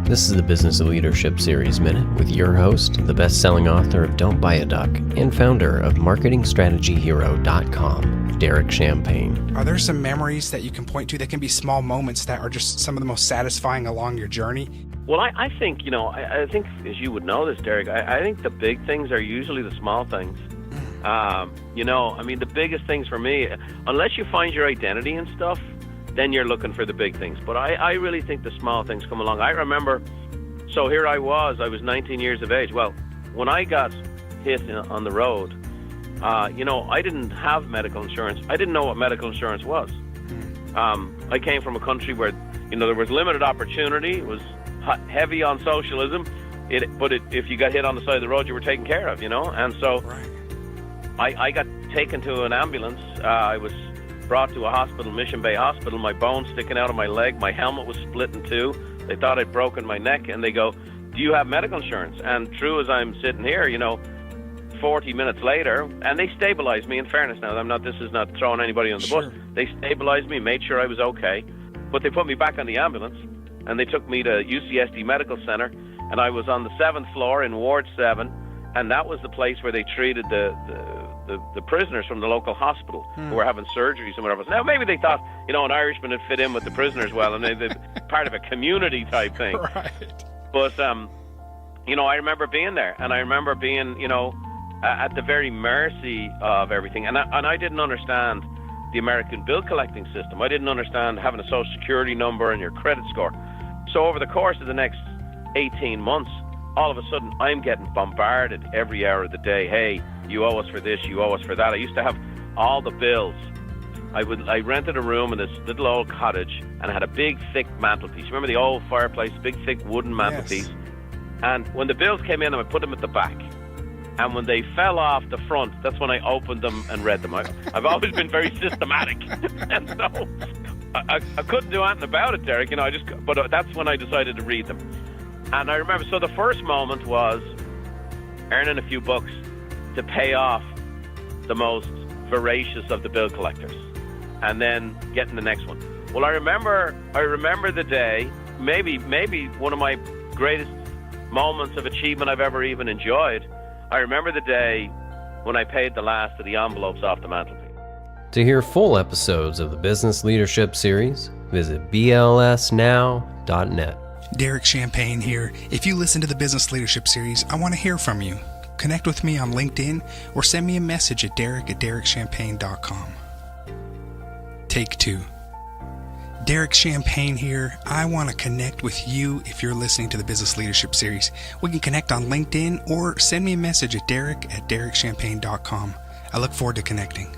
This is the Business Leadership Series Minute with your host, the best-selling author of Don't Buy a Duck and founder of MarketingStrategyHero.com, Derek Champagne. Are there some memories that you can point to that can be small moments that are just some of the most satisfying along your journey? Well, I think, I think, as you would know this, Derek, I think the big things are usually the small things. The biggest things for me, unless you find your identity and stuff, then you're looking for the big things. But I really think the small things come along. I remember, so here I was 19 years of age. Well, when I got hit on the road, I didn't have medical insurance. I didn't know what medical insurance was. I came from a country where, there was limited opportunity. It was heavy on socialism. If you got hit on the side of the road, you were taken care of, And so I got taken to an ambulance. I was brought to a hospital, Mission Bay Hospital, my bone sticking out of my leg, my helmet was split in two. They thought I'd broken my neck, and they go, "Do you have medical insurance?" And true as I'm sitting here, 40 minutes later, and they stabilized me, in fairness now, this is not throwing anybody on the bus. They stabilized me, made sure I was okay, but they put me back on the ambulance, and they took me to UCSD Medical Center, and I was on the 7th floor in Ward 7, and that was the place where they treated the prisoners from the local hospital who were having surgeries and whatever. Now, maybe they thought, an Irishman would fit in with the prisoners well, and they're part of a community type thing. Right. But, I remember being there, and I remember being, at the very mercy of everything. And I didn't understand the American bill collecting system. I didn't understand having a social security number and your credit score. So over the course of the next 18 months, all of a sudden, I'm getting bombarded every hour of the day. Hey, you owe us for this, you owe us for that. I used to have all the bills. I rented a room in this little old cottage, and I had a big, thick mantelpiece. Remember the old fireplace, big, thick wooden mantelpiece? Yes. And when the bills came in, I would put them at the back. And when they fell off the front, that's when I opened them and read them. I've always been very systematic. And so I couldn't do anything about it, Derek. But that's when I decided to read them. And I remember, so the first moment was earning a few bucks to pay off the most voracious of the bill collectors, and then getting the next one. Well, I remember the day, maybe one of my greatest moments of achievement I've ever even enjoyed. I remember the day when I paid the last of the envelopes off the mantelpiece. To hear full episodes of the Business Leadership Series, visit blsnow.net. Derek Champagne here. If you listen to the Business Leadership Series, I want to hear from you. Connect with me on LinkedIn or send me a message at derek@derekchampagne.com. Take 2. Derek Champagne here. I want to connect with you if you're listening to the Business Leadership Series. We can connect on LinkedIn or send me a message at derek@derekchampagne.com. I look forward to connecting.